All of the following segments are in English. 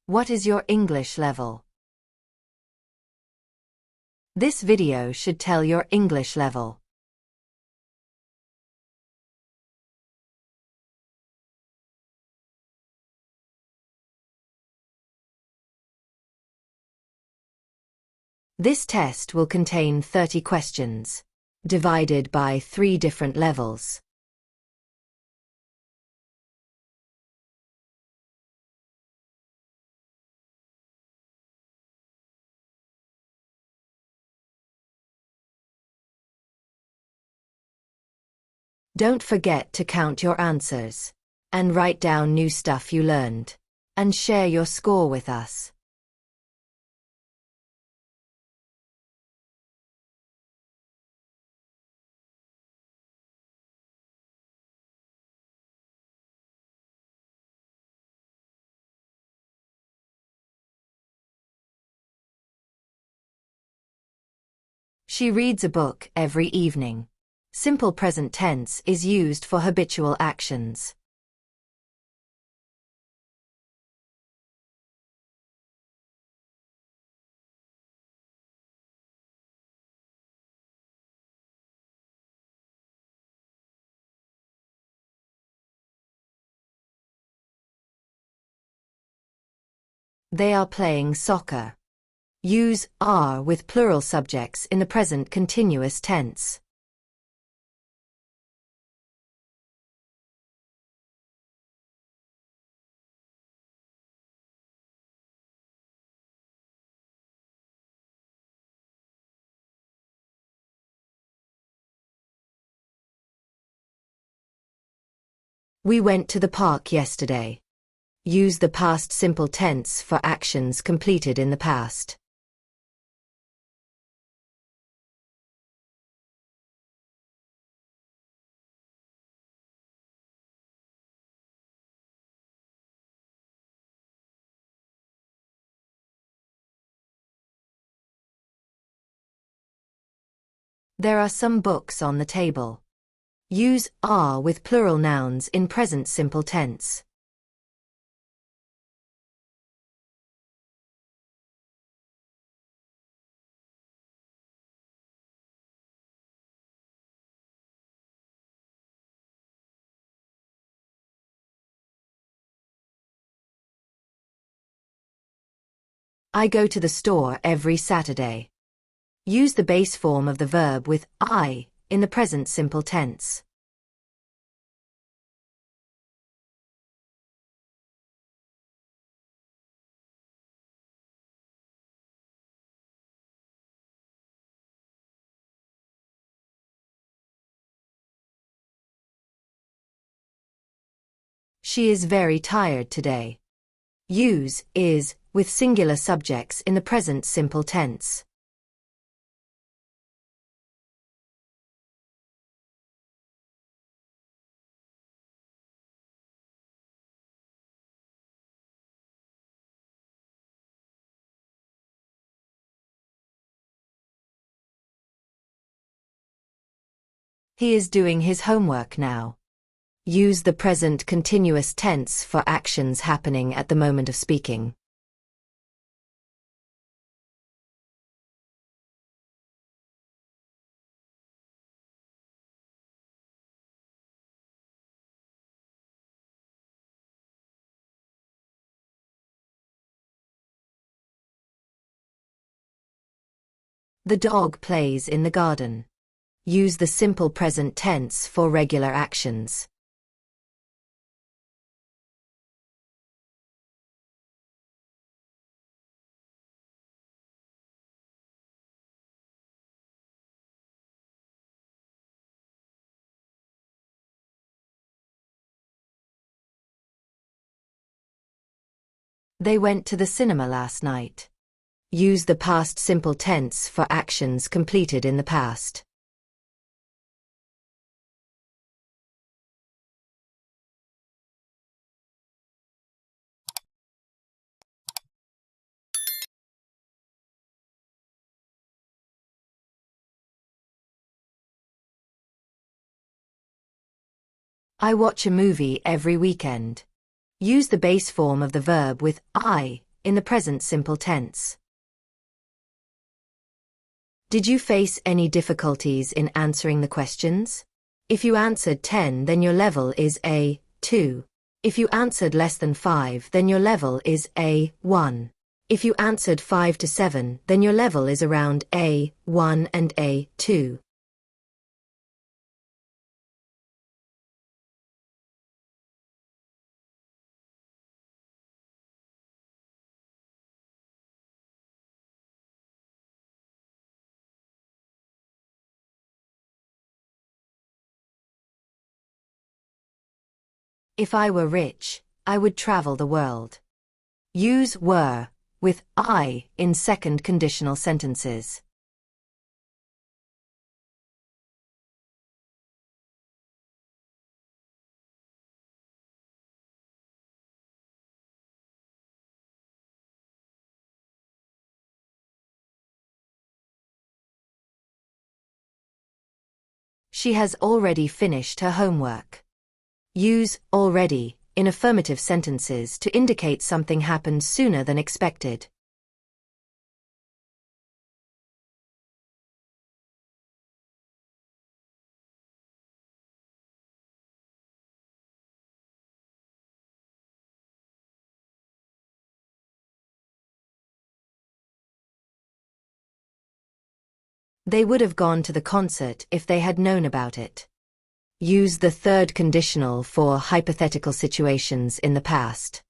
What is your English level? This video should tell your English level. This test will contain 30 questions, divided by 3 different levels. Don't forget to count your answers, and write down new stuff you learned, and share your score with us. She reads a book every evening. Simple present tense is used for habitual actions. They are playing soccer. Use are with plural subjects in the present continuous tense. We went to the park yesterday. Use the past simple tense for actions completed in the past. There are some books on the table. Use are with plural nouns in present simple tense. I go to the store every Saturday. Use the base form of the verb with I in the present simple tense. She is very tired today. Use is with singular subjects in the present simple tense. He is doing his homework now. Use the present continuous tense for actions happening at the moment of speaking. The dog plays in the garden. Use the simple present tense for regular actions. They went to the cinema last night. Use the past simple tense for actions completed in the past. I watch a movie every weekend. Use the base form of the verb with I in the present simple tense. Did you face any difficulties in answering the questions? If you answered 10, then your level is A2. If you answered less than 5, then your level is A1. If you answered 5 to 7, then your level is around A1 and A2. If I were rich, I would travel the world. Use were with I in second conditional sentences. She has already finished her homework. Use already in affirmative sentences to indicate something happened sooner than expected. They would have gone to the concert if they had known about it. Use the third conditional for hypothetical situations in the past.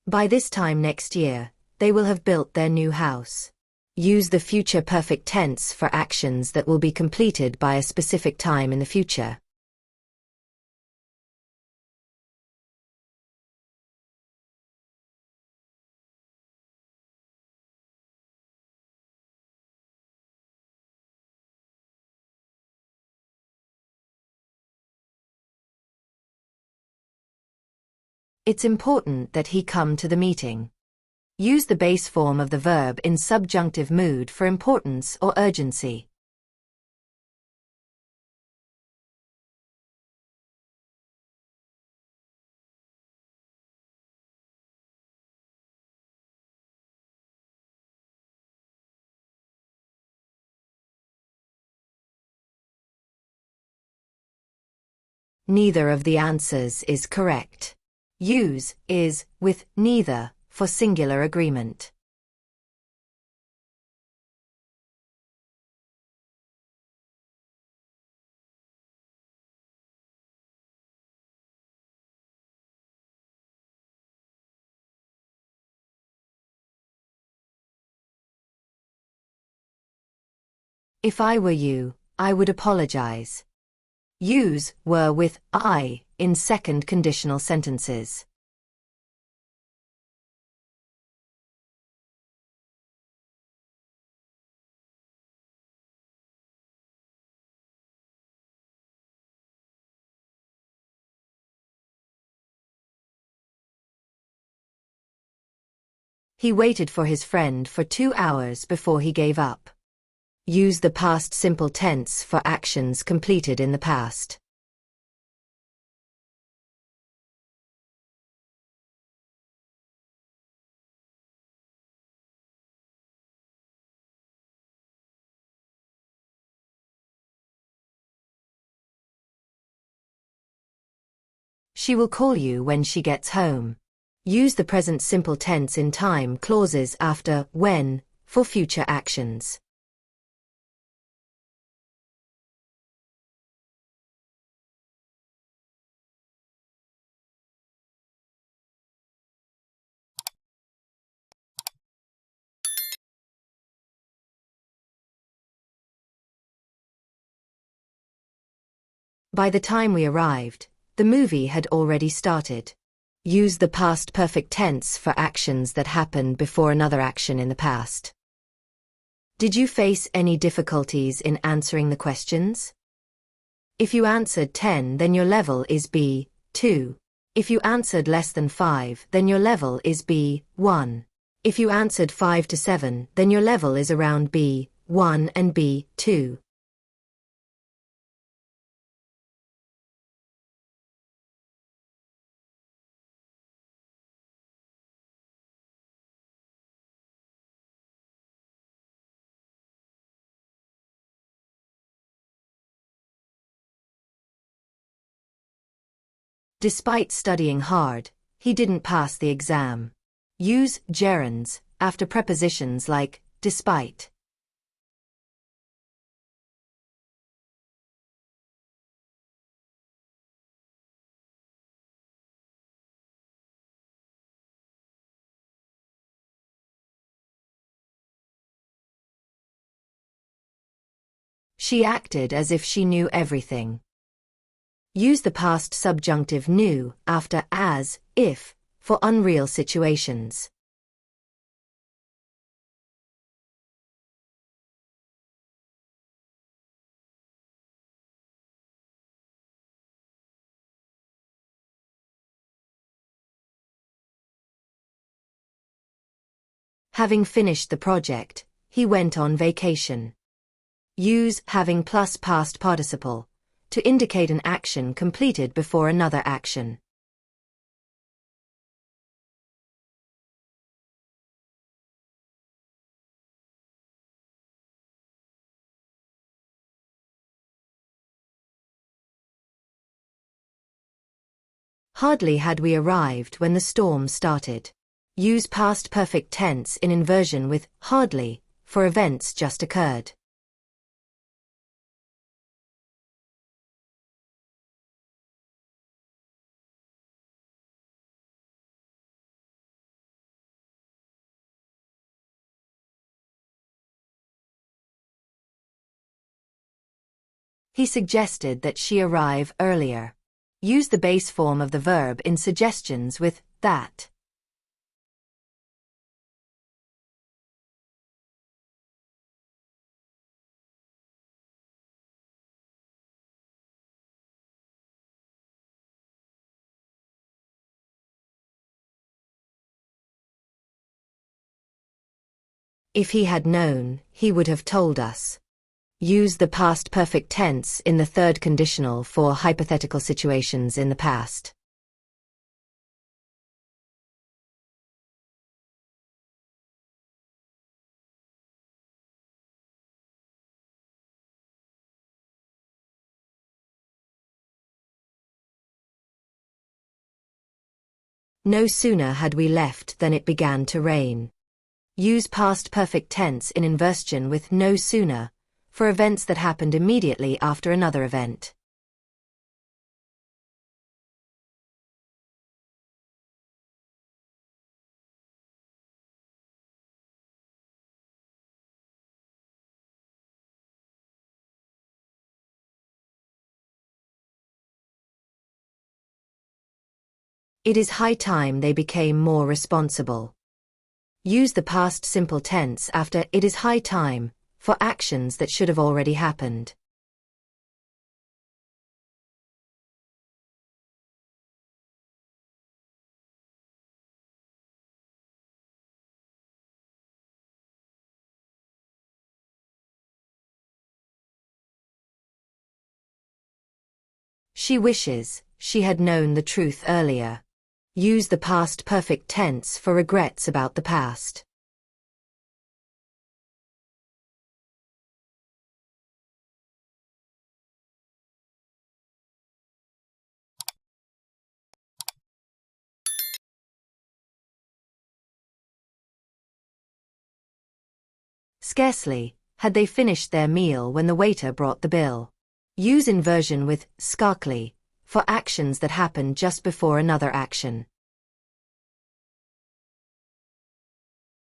By this time next year, they will have built their new house. Use the future perfect tense for actions that will be completed by a specific time in the future. It's important that he come to the meeting. Use the base form of the verb in subjunctive mood for importance or urgency. Neither of the answers is correct. Use is with neither for singular agreement. If I were you, I would apologize. Use were with I in second conditional sentences. He waited for his friend for 2 hours before he gave up. Use the past simple tense for actions completed in the past. She will call you when she gets home. Use the present simple tense in time clauses after when for future actions. By the time we arrived, the movie had already started. Use the past perfect tense for actions that happened before another action in the past. Did you face any difficulties in answering the questions? If you answered 10, then your level is B2. If you answered less than 5, then your level is B1. If you answered 5 to 7, then your level is around B1 and B2. Despite studying hard, he didn't pass the exam. Use gerunds after prepositions like despite. She acted as if she knew everything. Use the past subjunctive knew after as, if, for unreal situations. Having finished the project, he went on vacation. Use having plus past participle to indicate an action completed before another action. Hardly had we arrived when the storm started. Use past perfect tense in inversion with hardly for events just occurred. He suggested that she arrive earlier. Use the base form of the verb in suggestions with that. If he had known, he would have told us. Use the past perfect tense in the third conditional for hypothetical situations in the past. No sooner had we left than it began to rain. Use past perfect tense in inversion with no sooner for events that happened immediately after another event. It is high time they became more responsible. Use the past simple tense after it is high time for actions that should have already happened. She wishes she had known the truth earlier. Use the past perfect tense for regrets about the past. Scarcely had they finished their meal when the waiter brought the bill. Use inversion with scarcely for actions that happen just before another action.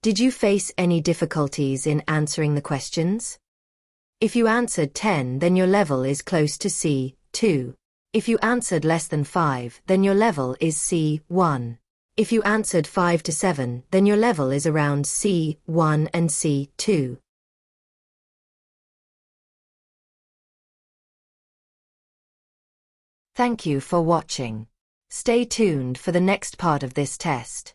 Did you face any difficulties in answering the questions? If you answered 10, then your level is close to C2. If you answered less than 5, then your level is C1. If you answered 5 to 7, then your level is around C1 and C2. Thank you for watching. Stay tuned for the next part of this test.